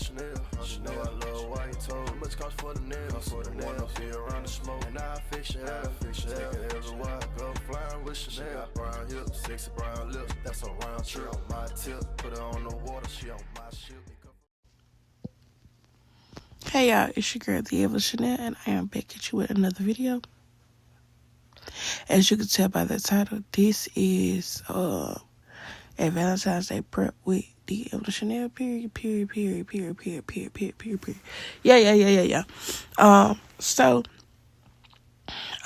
Chanel. Chanel, I love white toe. How much cost for the nails? For the nails, be around the smoke. And I fix Chanel. Take it everywhere I go. Flying with Chanel. Brown hips, sexy brown lips. That's a round trip on my tip. Put her on the water, she on my ship. Hey y'all, it's your girl, the Evelyn Chanel, and I am back at you with another video. As you can tell by the title, this is a Valentine's Day prep with the Evelyn Chanel. Period. Yeah. So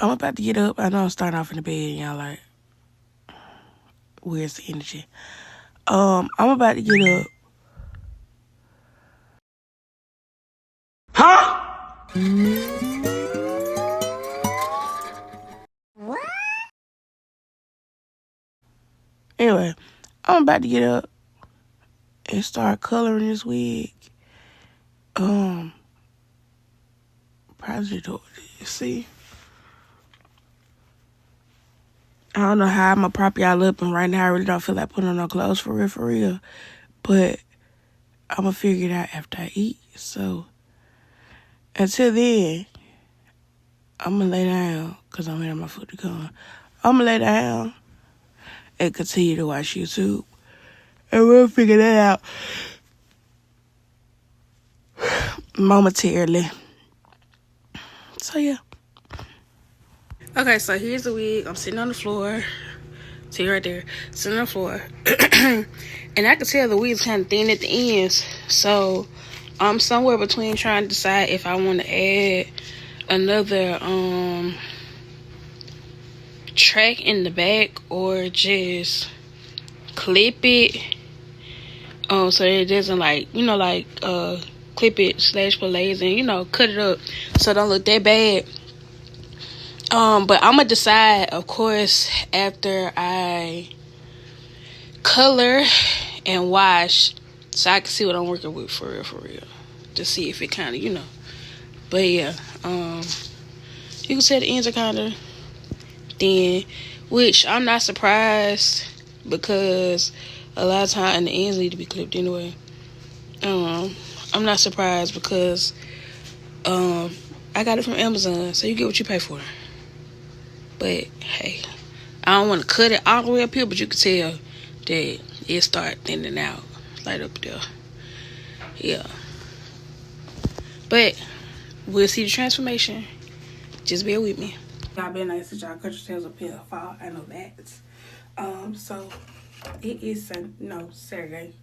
I'm about to get up. I know I'm starting off in the bed, and y'all like, where's the energy? I'm about to get up. Huh? Anyway, I'm about to get up and start coloring this wig. Probably do it. See, I don't know how I'm gonna prop y'all up, and right now I really don't feel like putting on no clothes for real. But I'm gonna figure it out after I eat. So until then, I'm gonna lay down because I'm waiting on my food to come. I'm gonna lay down and continue to watch YouTube, and we'll figure that out momentarily. So yeah. Okay, so here's the wig. I'm sitting on the floor. See right there, sitting on the floor, and I can tell the wig's kind of thin at the ends. So I'm somewhere between trying to decide if I want to add another track in the back or just clip it, so it doesn't clip it / put layers and cut it up so it don't look that bad. But I'm gonna decide, of course, after I color and wash, so I can see what I'm working with for real, to see if it kind of But yeah, you can say the ends are kind of thin, which I'm not surprised because a lot of time the ends need to be clipped anyway. I'm not surprised because I got it from Amazon, so you get what you pay for. But hey, I don't want to cut it all the way up here, but you can tell that it start thinning out right up there. Yeah, but we'll see the transformation. Just bear with me. Y'all been nice that y'all cut your tails up here. Fall, I know that. So it is Saturday.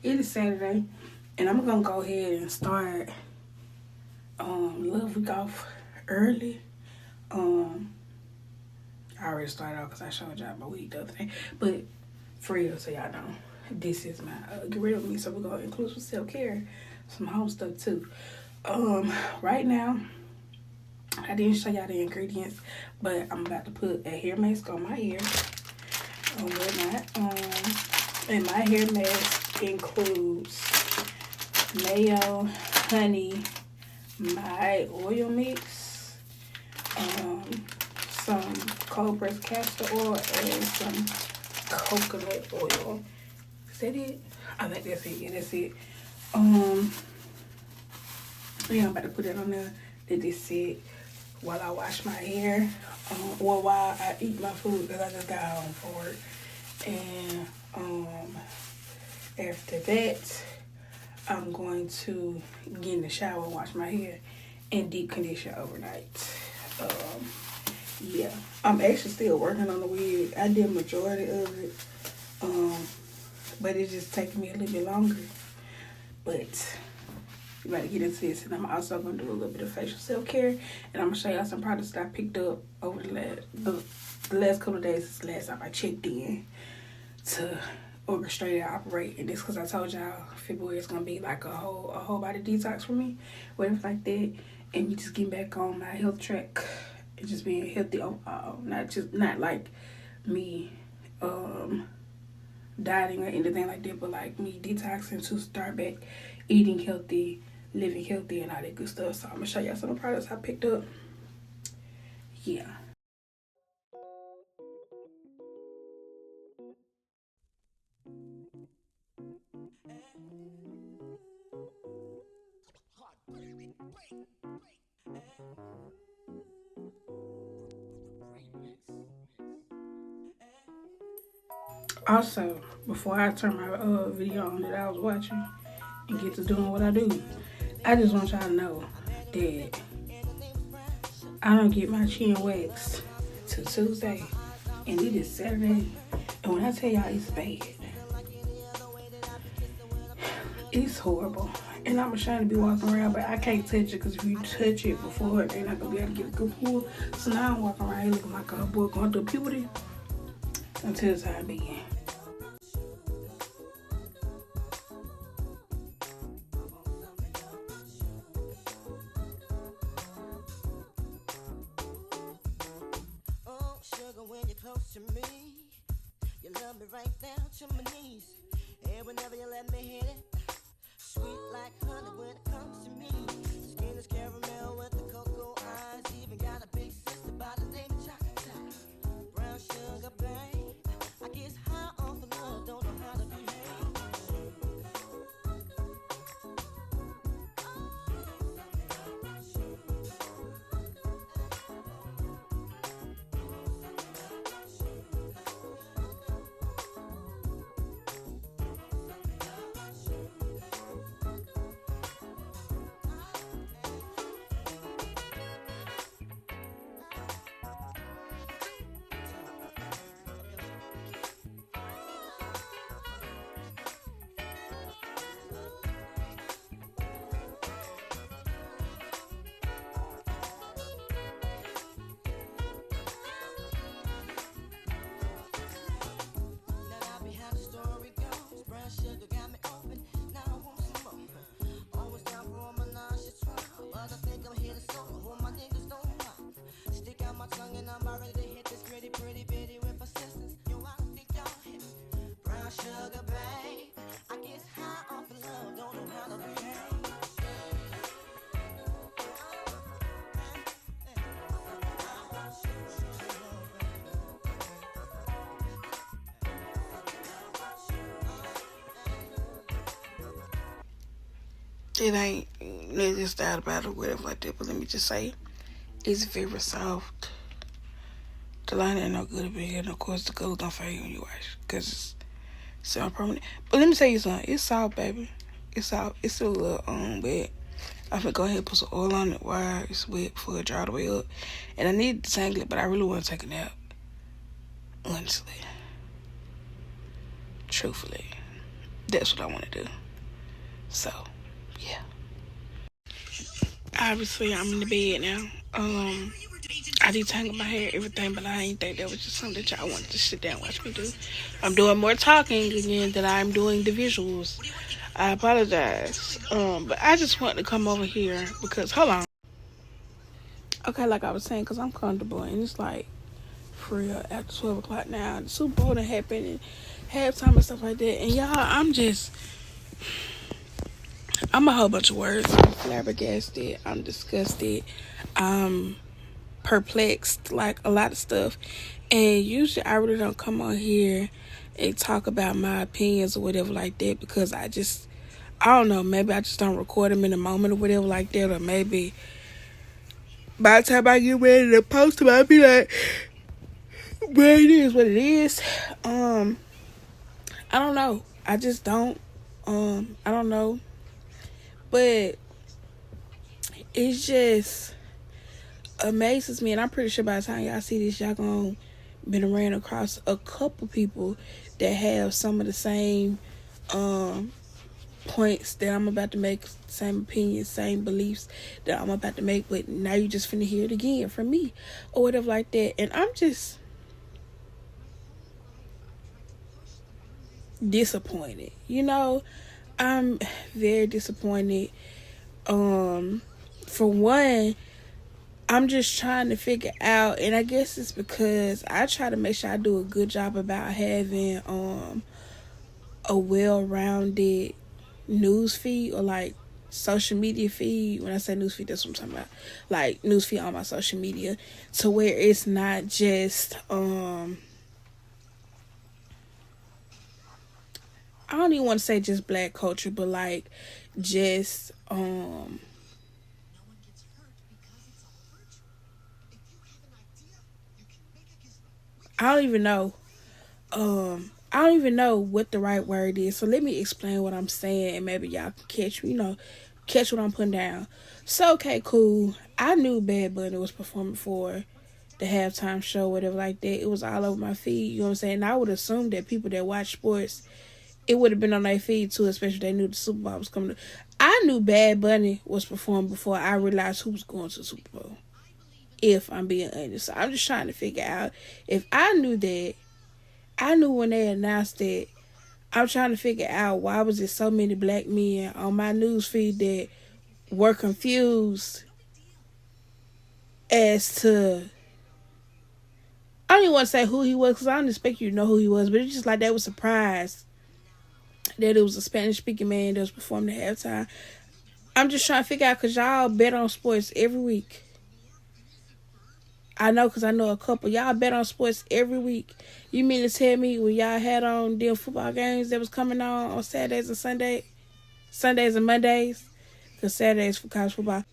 It is Saturday, and I'm gonna go ahead and start love week off early. I already started off because I showed y'all my week the other day, but for real, so y'all know, this is my get rid of me. So we're gonna include some self-care, some home stuff too. Right now, I didn't show y'all the ingredients, but I'm about to put a hair mask on my hair. And my hair mask includes mayo, honey, my oil mix, some cold pressed castor oil, and some coconut oil. Is that it? I think that's it. Yeah, that's it. Yeah, I'm about to put it on there. Let this sit while I wash my hair, or while I eat my food, because I just got home from work. And after that, I'm going to get in the shower, wash my hair, and deep condition overnight. Yeah, I'm actually still working on the wig. I did majority of it, but it's just taking me a little bit longer. But we about to get into this, and I'm also going to do a little bit of facial self-care, and I'm going to show y'all some products that I picked up over the last couple of days. Since the last time I checked in to orchestrate and operate. And this because I told y'all February is going to be like a whole body detox for me, whatever like that, and me just getting back on my health track and just being healthy overall. Not like me dieting or anything like that, but like me detoxing to start back eating healthy, living healthy, and all that good stuff. So I'm gonna show y'all some of the products I picked up. Yeah. Also, before I turn my video on that I was watching and get to doing what I do, I just want y'all to know that I don't get my chin waxed till Tuesday, and it is Saturday. And when I tell y'all it's bad, it's horrible. And I'm ashamed to be walking around, but I can't touch it because if you touch it before, they're not gonna be able to get a good pull. So now I'm walking around here looking like a boy going through puberty until the time being. When you're close to me, you love me right down to my knees. And whenever you let me hit it, sweet like honey when it comes to me. Skin is caramel with the cocoa eyes. Even got a big sister by the name of Chocolate. Brown sugar, babe. I guess high off of love, don't know how to behave. It ain't nothing style about it or whatever like that, but let me just say, it's very soft. The line ain't no good big, and of course the color don't fade when you wash, because it's semi-permanent. But let me tell you something, it's soft, baby. It's soft. It's still a little wet. I'm gonna go ahead and put some oil on it while it's wet before it dry all the way up. And I need to tangle it, but I really want to take a nap. Honestly. Truthfully. That's what I want to do. So, yeah. Obviously, I'm in the bed now. I detangled my hair, everything, but I ain't think that was just something that y'all wanted to sit down and watch me do. I'm doing more talking again than I'm doing the visuals. I apologize. But I just wanted to come over here because, hold on. Okay, like I was saying, because I'm comfortable, and it's like, for real, after 12 o'clock now, the Super Bowl done happened, and halftime and stuff like that, and y'all, I'm a whole bunch of words. I'm flabbergasted. I'm disgusted. I'm perplexed. Like a lot of stuff. And usually I really don't come on here and talk about my opinions or whatever like that, because I don't know. Maybe I just don't record them in the moment or whatever like that. Or maybe by the time I get ready to post them, I'll be like, well, it is what it is. I don't know. I just don't. I don't know. But it just amazes me, and I'm pretty sure by the time y'all see this, y'all gonna been ran across a couple people that have some of the same points that I'm about to make, same opinions, same beliefs that I'm about to make, but now you just finna hear it again from me or whatever like that. And I'm just disappointed, I'm very disappointed. For one, I'm just trying to figure out, and I guess it's because I try to make sure I do a good job about having a well-rounded news feed, or like social media feed. When I say news feed, that's what I'm talking about. Like news feed on my social media, to where it's not just I don't even want to say just black culture, but like just I don't even know. I don't even know what the right word is. So let me explain what I'm saying, and maybe y'all can catch, catch what I'm putting down. So okay, cool. I knew Bad Bunny was performing for the halftime show, whatever like that. It was all over my feed. You know what I'm saying? And I would assume that people that watch sports, it would have been on their feed too, especially if they knew the Super Bowl was coming. I knew Bad Bunny was performing before I realized who was going to the Super Bowl. If I'm being honest, so I'm just trying to figure out if I knew that. I knew when they announced it. I'm trying to figure out why was it so many black men on my news feed that were confused as to. I don't even want to say who he was because I don't expect you to know who he was, but it's just like they were surprised that it was a Spanish speaking man that was performing at halftime. I'm just trying to figure out because y'all bet on sports every week. I know because I know a couple. Y'all bet on sports every week. You mean to tell me when y'all had on them football games that was coming on Saturdays and Sundays and Mondays, because Saturdays for college football,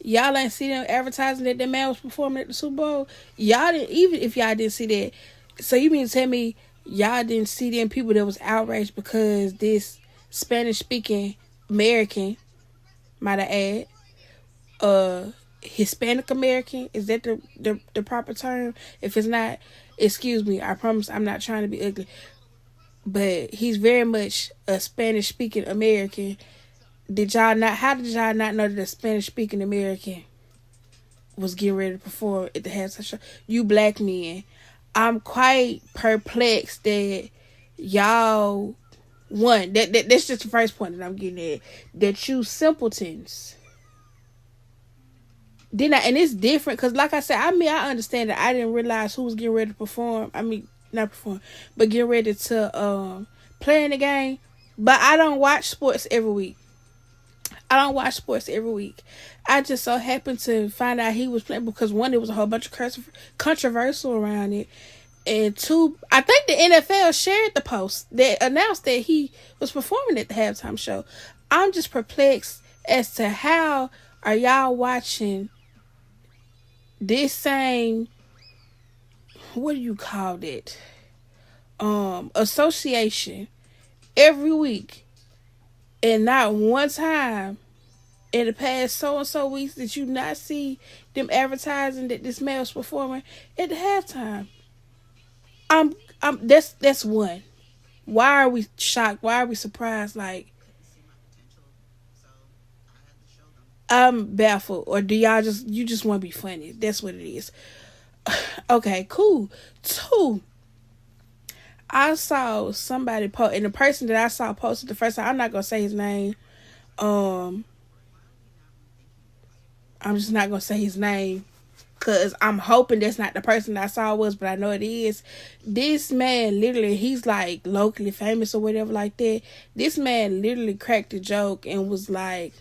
y'all ain't see them advertising that man was performing at the Super Bowl? Y'all didn't, even if y'all didn't see that. So you mean to tell me y'all didn't see them people that was outraged because this Spanish speaking American, might I add, Hispanic American, is that the proper term? If it's not, excuse me, I promise I'm not trying to be ugly, but he's very much a Spanish speaking American. How did y'all not know that a Spanish speaking American was getting ready to perform at the halftime show? You black men, I'm quite perplexed that y'all, that's just the first point that I'm getting at, that you simpletons. And it's different because, like I said, I understand that I didn't realize who was getting ready to perform. Not perform, but get ready to play in the game. But I don't watch sports every week. I just so happened to find out he was playing because one, there was a whole bunch of controversial around it, and two, I think the NFL shared the post that announced that he was performing at the halftime show. I'm just perplexed as to how are y'all watching this same, what do you call it, association every week, and not one time in the past so and so weeks did you not see them advertising that this man was performing at the halftime. That's one. Why are we shocked? Why are we surprised? Like, I'm baffled. Or do you just want to be funny? That's what it is. Okay, cool. Two, I saw somebody post, and the person that I saw posted the first time, I'm not gonna say his name. I'm just not gonna say his name because I'm hoping that's not the person that I saw was, but I know it is. This man literally, he's like locally famous or whatever like that. This man literally cracked a joke and was like,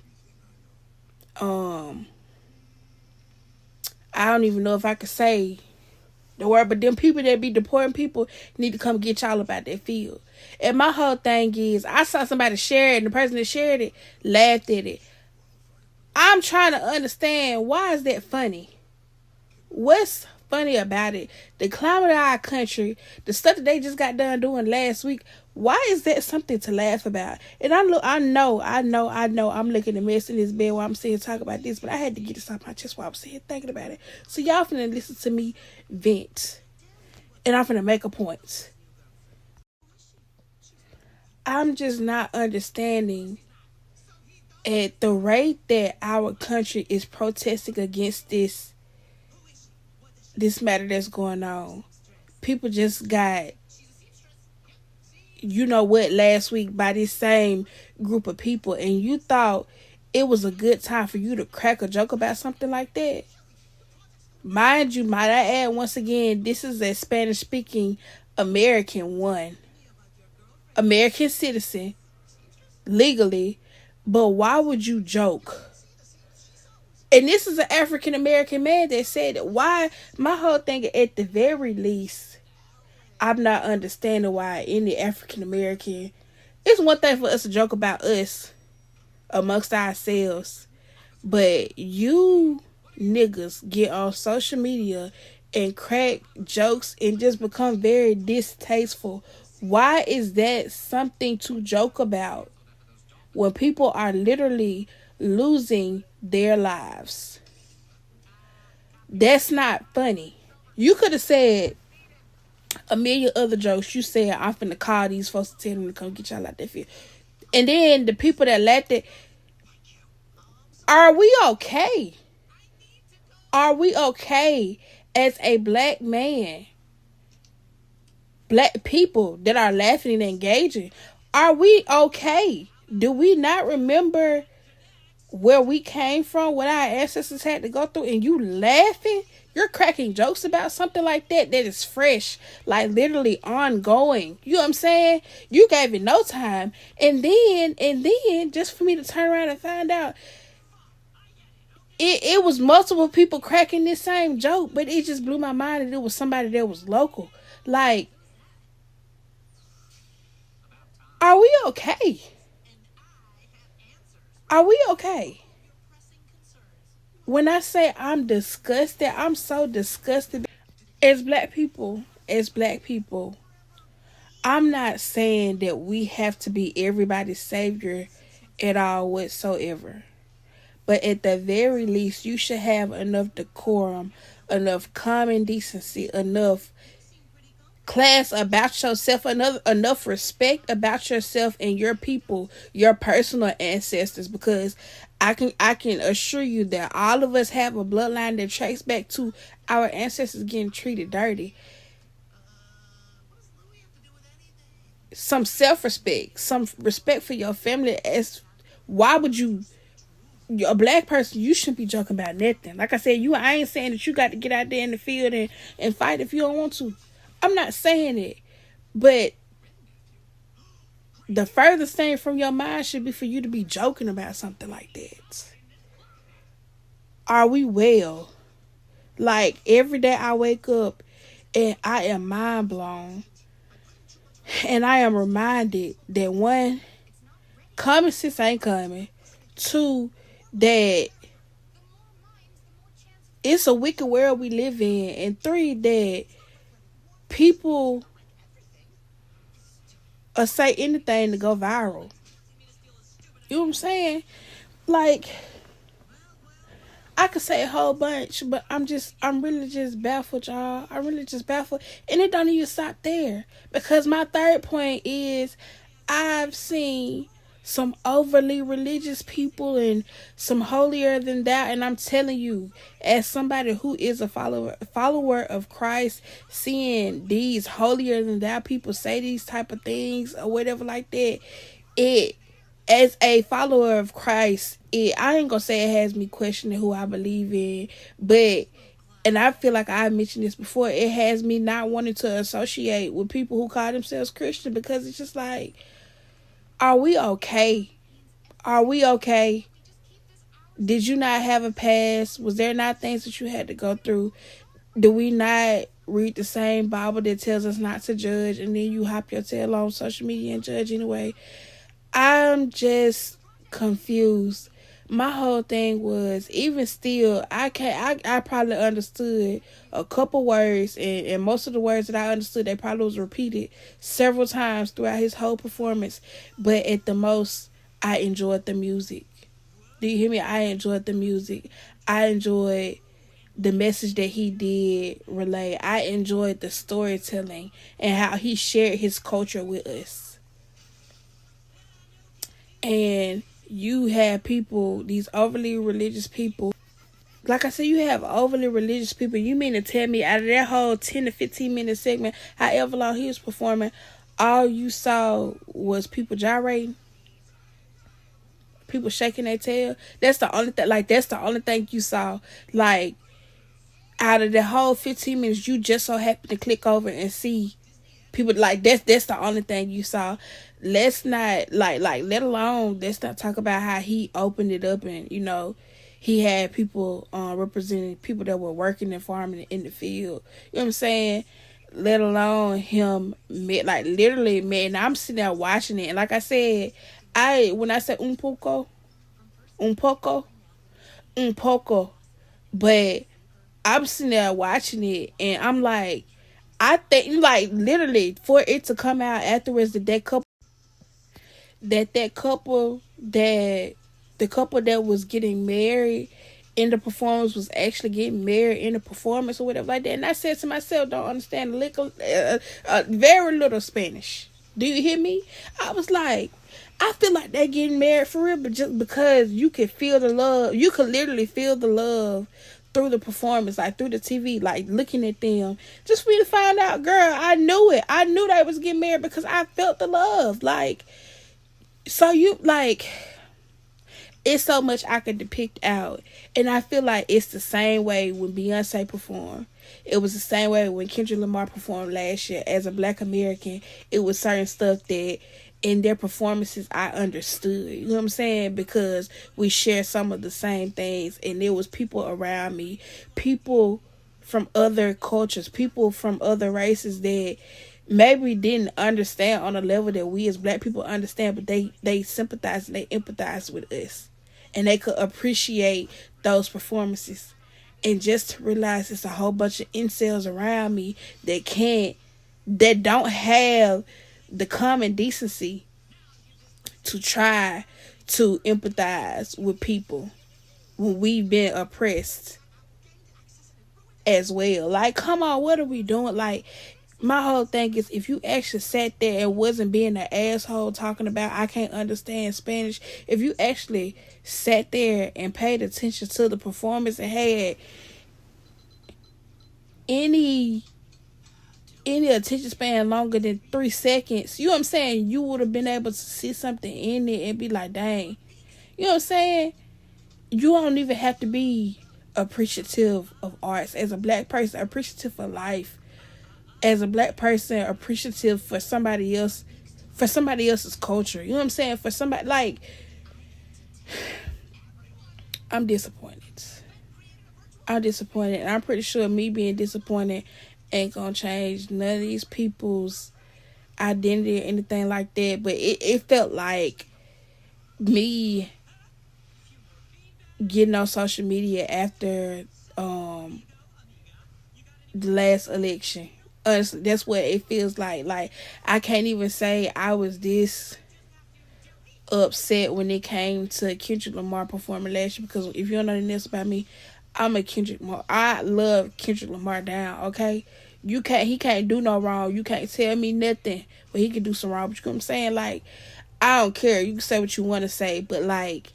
I don't even know if I could say the word, but them people that be deporting people need to come get y'all about that field. And my whole thing is, I saw somebody share it, and the person that shared it laughed at it. I'm trying to understand, why is that funny? What's funny about it? The climate of our country, the stuff that they just got done doing last week, why is that something to laugh about? And I know, I'm looking a mess in this bed while I'm sitting talk about this, but I had to get this off my chest while I was sitting thinking about it. So y'all finna listen to me vent, and I'm finna make a point. I'm just not understanding at the rate that our country is protesting against this matter that's going on. People just got, you know what, last week by this same group of people, and you thought it was a good time for you to crack a joke about something like that. Mind you, might I add once again, this is a Spanish speaking American citizen legally, but why would you joke? And this is an African American man that said it. Why? My whole thing, at the very least, I'm not understanding why any African American. It's one thing for us to joke about us amongst ourselves, but you niggas get on social media and crack jokes and just become very distasteful. Why is that something to joke about when people are literally losing their lives? That's not funny. You could have said a million other jokes. You said, I'm finna call these folks to tell them to come get y'all out that field. And then the people that laughed at, are we okay? Are we okay as a black man? Black people that are laughing and engaging. Are we okay? Do we not remember where we came from, what our ancestors had to go through, and you laughing? You're cracking jokes about something like that is fresh, like literally ongoing. You know what I'm saying? You gave it no time. And then just for me to turn around and find out it was multiple people cracking this same joke, but it just blew my mind that it was somebody that was local. Like, are we okay? Are we okay? When I say I'm disgusted, I'm so disgusted. As black people, I'm not saying that we have to be everybody's savior at all whatsoever. But at the very least, you should have enough decorum, enough common decency, enough class about yourself, enough respect about yourself and your people, your personal ancestors, because I can assure you that all of us have a bloodline that tracks back to our ancestors getting treated dirty. Some self-respect, some respect for your family. As why would you, a black person, you shouldn't be joking about nothing. Like I said, I ain't saying that you got to get out there in the field and fight if you don't want to. I'm not saying it. But the furthest thing from your mind should be for you to be joking about something like that. Are we well? Like, every day I wake up and I am mind blown. And I am reminded that, one, common sense ain't coming. Two, that it's a wicked world we live in. And three, that people say anything to go viral. You know what I'm saying? Like, I could say a whole bunch, but I'm really just baffled, y'all. I'm really just baffled. And it don't even stop there. Because my third point is, I've seen some overly religious people and some holier than thou, and I'm telling you, as somebody who is a follower of Christ, seeing these holier than thou people say these type of things or whatever like that, it, as a follower of Christ, I ain't gonna say it has me questioning who I believe in, but, and I feel like I mentioned this before, it has me not wanting to associate with people who call themselves Christian, because it's just like, are we okay? Are we okay? Did you not have a past? Was there not things that you had to go through? Do we not read the same Bible that tells us not to judge, and then you hop your tail on social media and judge anyway? I'm just confused. My whole thing was, even still, I probably understood a couple words, and most of the words that I understood, they probably was repeated several times throughout his whole performance. But at the most, I enjoyed the music. Do you hear me? I enjoyed the music. I enjoyed the message that he did relay. I enjoyed the storytelling and how he shared his culture with us. And you have people, these overly religious people. Like I said, you have overly religious people. You mean to tell me out of that whole 10 to 15 minute segment, however long he was performing, all you saw was people gyrating? People shaking their tail? That's the only thing, like, that's the only thing you saw. Like, out of the whole 15 minutes, you just so happened to click over and see people, like, that's the only thing you saw. Let's not, like, let alone, let's not talk about how he opened it up and, you know, he had people representing people that were working and farming in the field. You know what I'm saying? Let alone him, like, literally, man, I'm sitting there watching it. And like I said, when I said un poco, but I'm sitting there watching it, and I'm like, I think like literally for it to come out afterwards that couple that the couple that was getting married in the performance was actually getting married in the performance or whatever like that. And I said to myself, don't understand very little Spanish. Do you hear me? I was like, I feel like they're getting married for real, but just because you could feel the love, you could literally feel the love through the performance, like through the TV, like looking at them. Just for you to find out, girl, I knew it. I knew they was getting married because I felt the love. Like, so you like, it's so much I could depict out. And I feel like it's the same way when Beyonce performed. It was the same way when Kendrick Lamar performed last year. As a Black American, it was certain stuff that in their performances I understood. You know what I'm saying? Because we share some of the same things. And there was people around me, people from other cultures, people from other races that maybe didn't understand on a level that we as Black people understand, but they sympathize and they empathize with us, and they could appreciate those performances. And just to realize it's a whole bunch of incels around me that don't have the common decency to try to empathize with people when we've been oppressed as well. Like, come on, what are we doing? Like, my whole thing is, if you actually sat there and wasn't being an asshole talking about I can't understand Spanish, if you actually sat there and paid attention to the performance and had any attention span longer than 3 seconds, you know what I'm saying, you would have been able to see something in it and be like, dang. You know what I'm saying? You don't even have to be appreciative of arts. As a Black person, appreciative of life. As a Black person, appreciative for somebody else's culture. You know what I'm saying? For somebody, like, I'm disappointed. And I'm pretty sure me being disappointed ain't gonna change none of these people's identity or anything like that. But it felt like me getting on social media after the last election. Honestly, that's what it feels like. Like, I can't even say I was this upset when it came to Kendrick Lamar performing last year, because if you don't know anything else about me, I'm a Kendrick Lamar. I love Kendrick Lamar down, okay? He can't do no wrong. You can't tell me nothing, but he can do some wrong. But you know what I'm saying? Like, I don't care. You can say what you want to say, but like,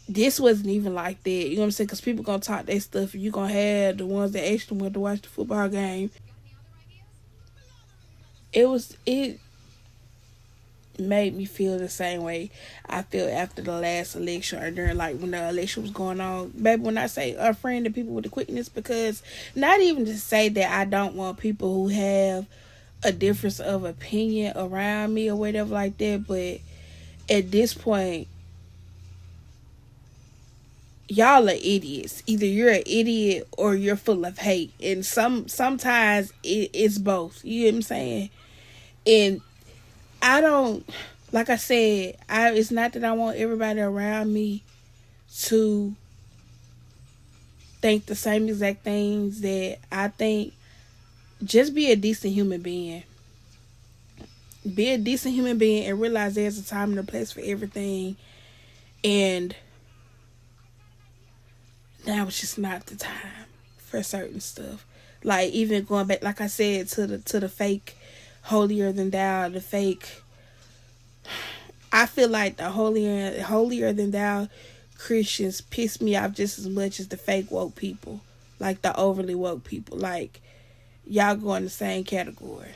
this wasn't even like that. You know what I'm saying? Because people gonna talk their stuff, and you gonna have the ones that actually went to watch the football game. It made me feel the same way I feel after the last election, or during, like, when the election was going on. Baby, when I say unfriend the people with the quickness, because not even to say that I don't want people who have a difference of opinion around me or whatever like that, but at this point, y'all are idiots. Either you're an idiot or you're full of hate, and sometimes it's both. You know what I'm saying? And I don't, like I said, it's not that I want everybody around me to think the same exact things that I think. Just be a decent human being. Be a decent human being and realize there's a time and a place for everything. And now it's just not the time for certain stuff. Like, even going back, like I said, to the fake holier than thou, the fake. I feel like the holier than thou Christians piss me off just as much as the fake woke people, like the overly woke people. Like, y'all go in the same category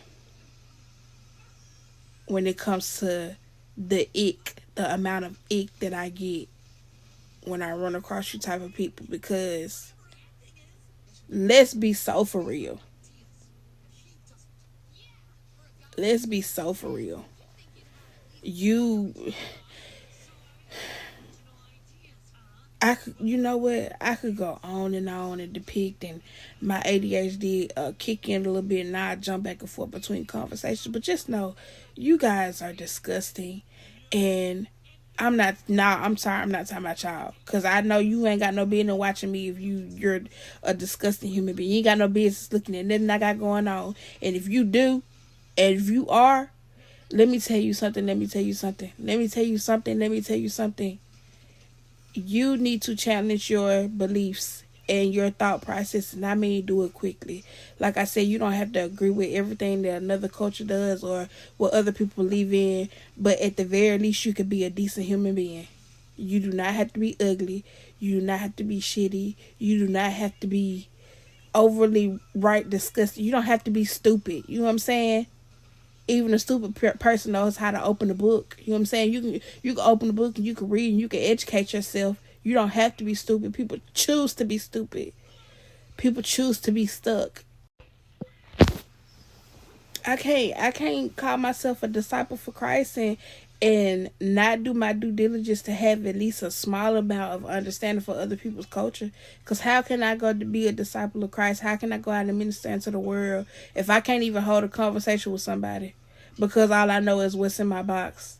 when it comes to the amount of ick that I get when I run across you type of people. Because let's be so for real. You know what? I could go on and depict, and my ADHD kick in a little bit, and I jump back and forth between conversations. But just know, you guys are disgusting, and I'm not. Nah, I'm sorry. I'm not talking about y'all. Cause I know you ain't got no business watching me if you're a disgusting human being. You ain't got no business looking at nothing I got going on. And if you do, and if you are, let me tell you something. Let me tell you something. Let me tell you something. Let me tell you something. You need to challenge your beliefs and your thought process, and I mean do it quickly. Like I said, you don't have to agree with everything that another culture does or what other people believe in, but at the very least you could be a decent human being. You do not have to be ugly. You do not have to be shitty. You do not have to be overly right disgusting. You don't have to be stupid. You know what I'm saying? Even a stupid person knows how to open a book. You know what I'm saying? You can open the book and you can read and you can educate yourself. You don't have to be stupid. People choose to be stupid. People choose to be stuck. I can't call myself a disciple for Christ and not do my due diligence to have at least a small amount of understanding for other people's culture. Because how can I go to be a disciple of Christ? How can I go out and minister into the world if I can't even hold a conversation with somebody? Because all I know is what's in my box.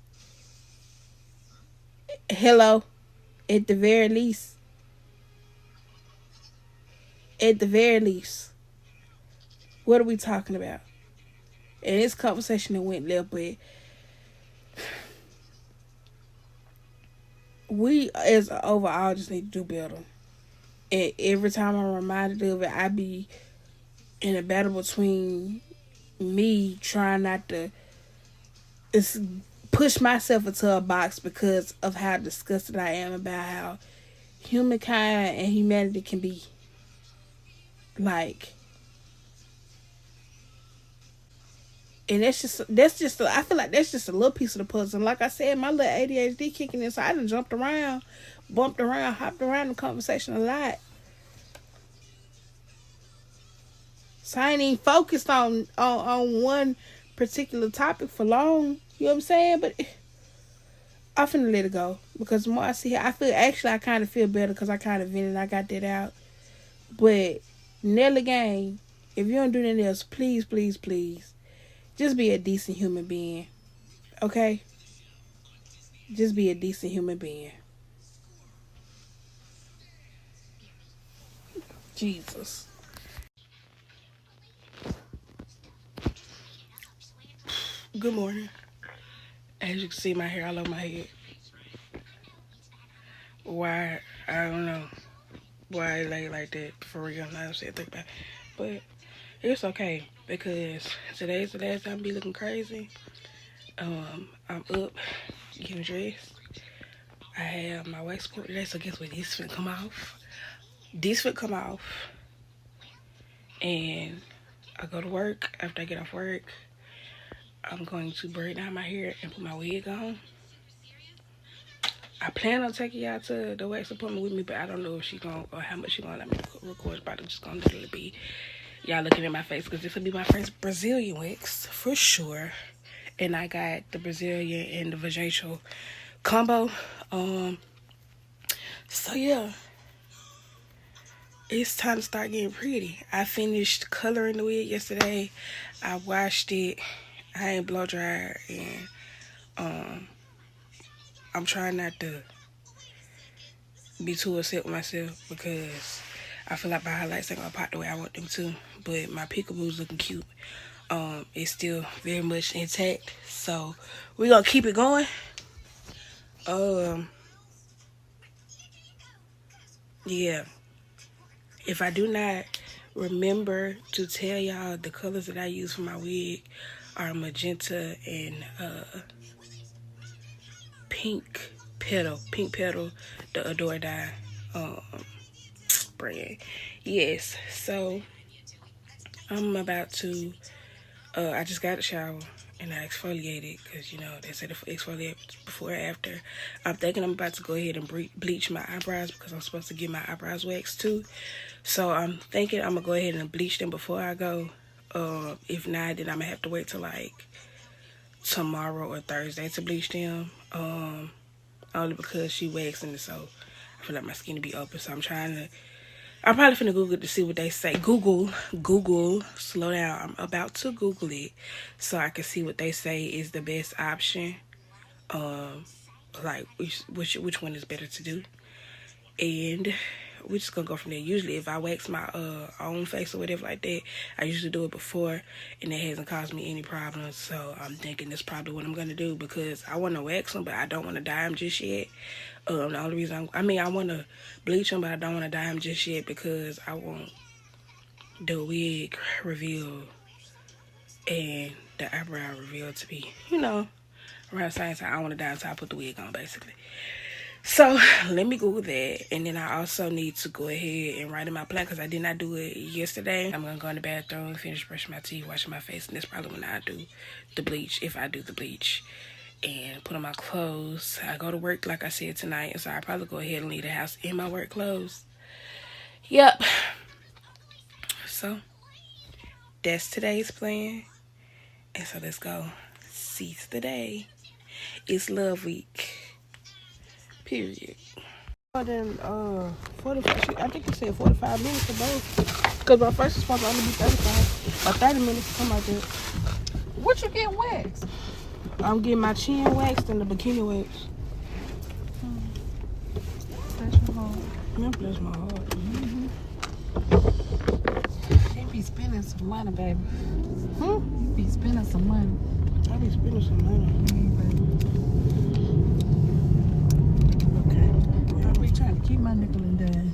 Hello, at the very least. At the very least. What are we talking about? And this conversation that went left, but we as overall just need to do better. And every time I'm reminded of it, I be in a battle between me trying not to push myself into a box because of how disgusted I am about how humankind and humanity can be. Like, and that's just I feel like that's just a little piece of the puzzle. And like I said, my little ADHD kicking in, so I done jumped around, bumped around, hopped around the conversation a lot. So I ain't even focused on one particular topic for long. You know what I'm saying? But I'm finna let it go because the more I see it, I kind of feel better because I kind of vented. I got that out. But Nelly gang, if you don't do anything else, please, please, please, just be a decent human being. Okay? Just be a decent human being. Jesus. Good morning. As you can see, my hair all over my head. Why? I don't know. Why I lay like that for real. Now I said think about it. But it's okay because today's the last time I be looking crazy. I'm up, getting dressed. I have my wax support today, so guess what? This finna come off. This finna come off. And I go to work. After I get off work, I'm going to braid down my hair and put my wig on. I plan on taking y'all to the wax appointment with me, but I don't know if she gonna or how much she gonna let me record. But I'm just gonna literally be y'all looking at my face because this will be my first Brazilian wax for sure. And I got the Brazilian and the vaginal combo. So yeah, it's time to start getting pretty. I finished coloring the wig yesterday. I washed it. I ain't blow dried, and I'm trying not to be too upset with myself because I feel like my highlights ain't gonna pop the way I want them to. But my peekaboo's looking cute. It's still very much intact, so we're gonna keep it going. Yeah. If I do not remember to tell y'all, the colors that I use for my wig are Magenta and Pink Petal. Pink Petal, the Adore Dye brand. Yes, so I'm about to, I just got a shower and I exfoliated because, you know, they said if exfoliate before or after. I'm thinking I'm about to go ahead and bleach my eyebrows because I'm supposed to get my eyebrows waxed too. So I'm thinking I'm going to go ahead and bleach them before I go. If not, then I'm going to have to wait till like tomorrow or Thursday to bleach them. Only because she waxing it, so I feel like my skin to be open. So I'm probably finna Google it to see what they say. Google, slow down. I'm about to Google it so I can see what they say is the best option. like which one is better to do, and we're just gonna go from there. Usually if I wax my own face or whatever like that, I usually do it before, and it hasn't caused me any problems. So I'm thinking that's probably what I'm gonna do, because I want to wax them, but I don't want to dye them just yet. The only reason I want to bleach them, but I don't want to dye them just yet, because I want the wig reveal and the eyebrow reveal to be, around the same time. I want to dye until I put the wig on, basically. So let me Google that, and then I also need to go ahead and write in my plan, because I did not do it yesterday. I'm gonna go in the bathroom, finish brushing my teeth, washing my face, and that's probably when I do the bleach, if I do the bleach, and put on my clothes. I go to work, like I said, tonight, so I probably go ahead and leave the house in my work clothes. Yep. So that's today's plan, and so let's go seize the day. It's Love Week. Period. Then 45. I think you said 45 minutes for both. Because my first is supposed to only be 35 or 30 minutes, something like that. What you getting waxed? I'm getting my chin waxed and the bikini waxed. Bless your heart. Man, bless my heart. You be spending some money, baby. You be spending some money. I be spending some money. Baby. I be trying to keep my nickel and dime.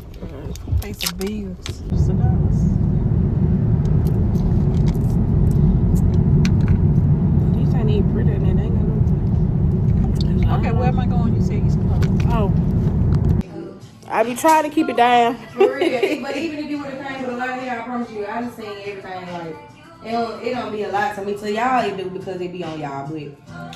Pay some bills. Just $1. These ain't even pretty, and they ain't got no. Okay, where am I going? You said East Coast. Oh. I be trying to keep it down. For real. But even if you would have came with a lot of hair, I promise you, I just seen everything like it don't be a lot to me. To y'all it do, because it be on y'all, but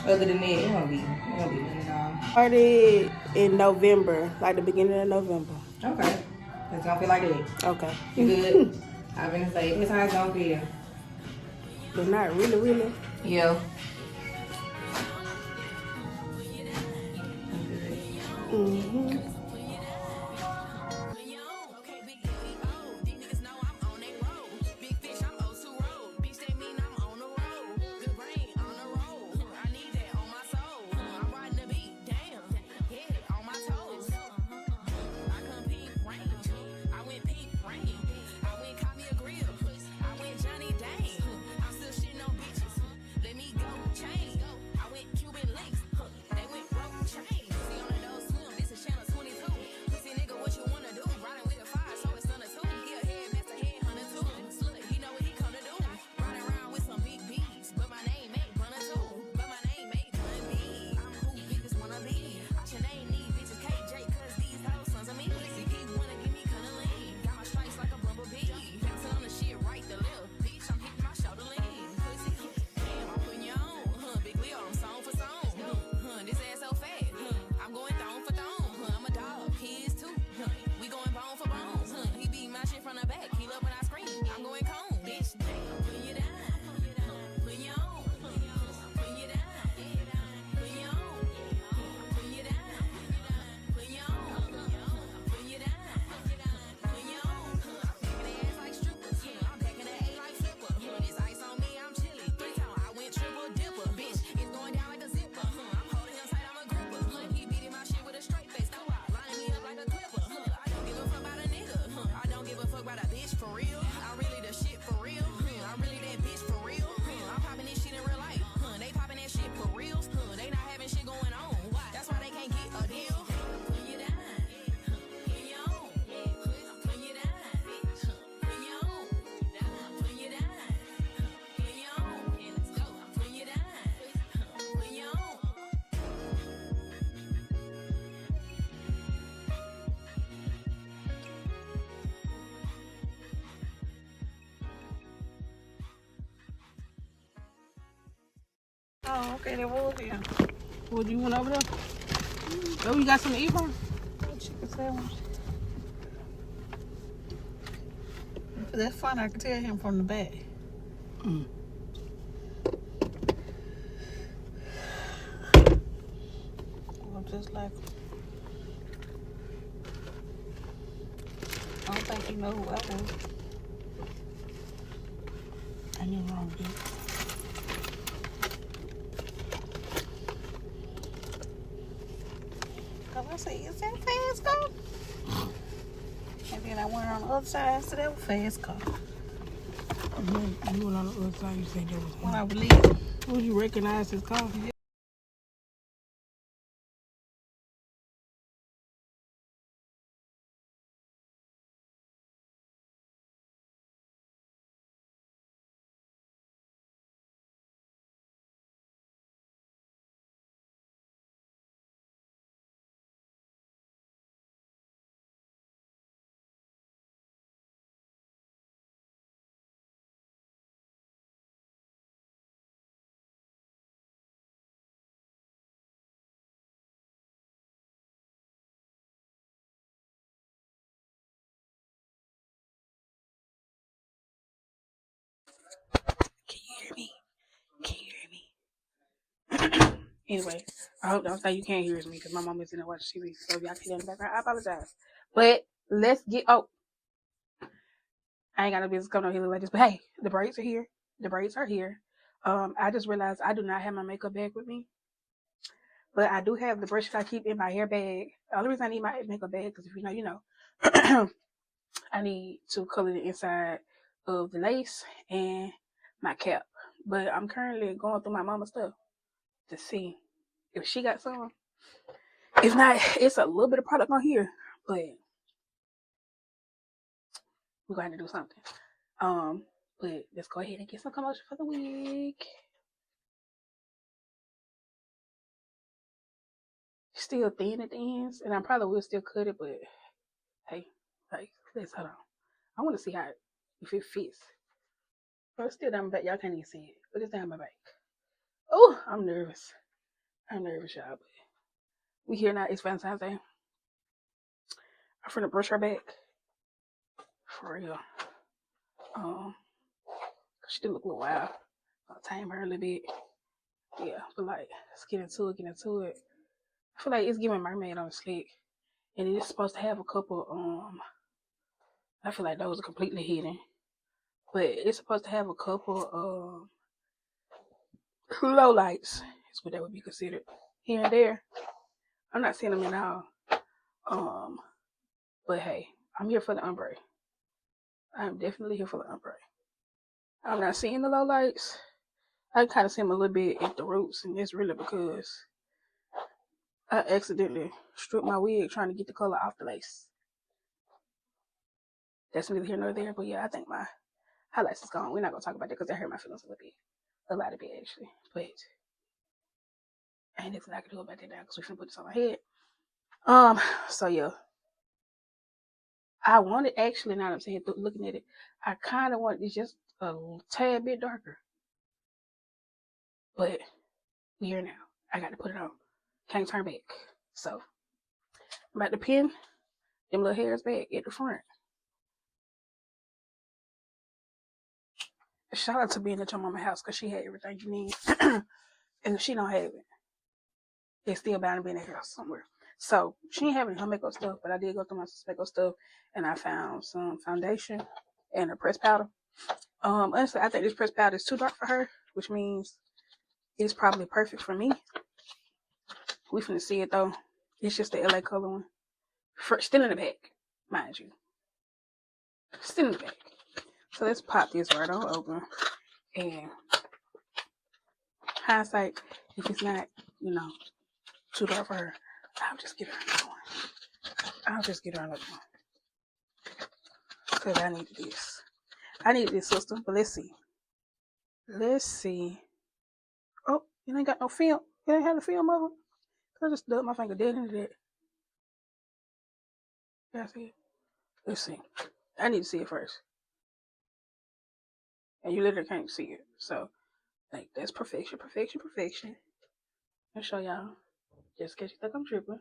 other than that, it don't be nothing at all. Started in November, like the beginning of November. Okay. It's gonna feel like that. Okay. You good? I've been saying this how it's gonna feel. But not really. Yeah. Mm-hmm. Oh, okay, that was here. What do you want over there? Oh, you got something to eat from? Chicken sandwich. That's fun. I can tell him from the back. Mm. Look just like. I don't think he know who I was. Ain't nothing wrong with it. Cause I said, is that fast car? And then I went on the other side, so that was fast car. You went on the other side, you said that was When I was leaving. Would you recognize his car? Can you hear me? Can you hear me? Anyway, I hope don't say you can't hear me because my mom is in there watching TV. So if y'all can hear in the background, I apologize. But let's get I ain't got no business coming on here like this. But hey, the braids are here. The braids are here. I just realized I do not have my makeup bag with me. But I do have the brush that I keep in my hair bag. The only reason I need my makeup bag because if you know, you know. I need to color the inside of the lace and my cap. But I'm currently going through my mama's stuff to see if she got some. If not, it's a little bit of product on here, but we're going to do something. But let's go ahead and get some commotion for the wig. Still thin at the ends, and I probably will still cut it, but hey, like, let's hold on. I want to see how if it fits. But it's still down my back. Y'all can't even see it, but it's down my back. Oh, I'm nervous. I'm nervous, y'all. But we here now. It's Valentine's Day. I'm finna brush her back. For real. She did look a little wild. I'll tame her a little bit. Yeah, but like, let's get into it. I feel like it's giving mermaid on the slick. And it is supposed to have a couple, I feel like those are completely hidden. But it's supposed to have a couple, low lights. Is what that would be considered. Here and there. I'm not seeing them at all. But hey, I'm here for the ombre. I'm definitely here for the ombre. I'm not seeing the low lights. I kind of see them a little bit at the roots, and it's really because I accidentally stripped my wig trying to get the color off the lace. That's neither here nor there, but yeah, I think my highlights is gone. We're not going to talk about that because that hurt my feelings a little bit. A lot of it, actually. But ain't nothing I can do about that now because we're going to put this on my head. So yeah. I wanted, actually, now that I'm saying, looking at it, I kind of wanted it just a tad bit darker. But we're here now. I got to put it on. Can't turn back. So I'm about to pin them little hairs back at the front. Shout out to being at your mama's house because she had everything you need. And if she don't have it, it's still bound to be in her house somewhere. So she ain't having her makeup stuff, but I did go through my makeup stuff and I found some foundation and a pressed powder. Honestly, I think this pressed powder is too dark for her, which means it's probably perfect for me. We finna see it though. It's just the LA color one. Still in the bag, mind you. Still in the bag. So let's pop this right on open. And hindsight, if it's not, you know, too dark for her, I'll just get her another one. Because I needed this. I needed this, sister. But let's see. Oh, you ain't got no film. You ain't had the film of it? I just ducked my finger dead into that. Yeah, see it? Let's see. I need to see it first. And you literally can't see it. So, like, that's perfection. I'll show y'all. Just in case you think I'm tripping.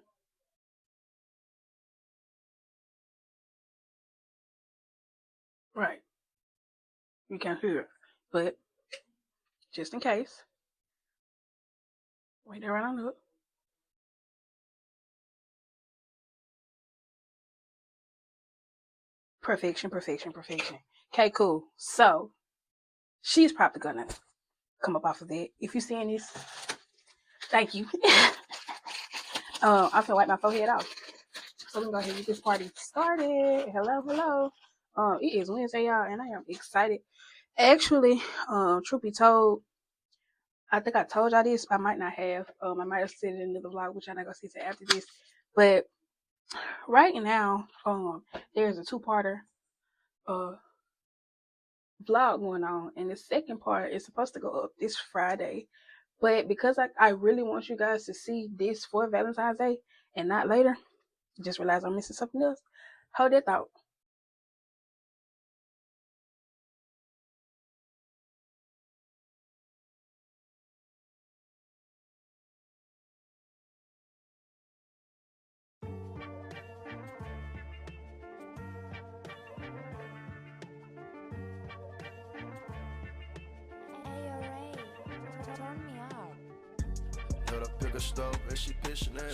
Right. You can't hear it. But, just in case. Wait there right on up. Perfection. Okay, cool. So, she's probably gonna come up off of that. If you're seeing this, thank you. I feel wipe my forehead off. So we're gonna go ahead and get this party started. Hello, hello. It is Wednesday, y'all, and I am excited. Actually, truth be told, I think I told y'all this. I might not have. I might have said it in the vlog, which I'm not gonna see it after this. But right now, there's a two-parter vlog going on, and the second part is supposed to go up this Friday. But because I really want you guys to see this for Valentine's Day and not later, just realized I'm missing something else. Hold that thought. Hit up, pick a stove, and she pitch Chanel.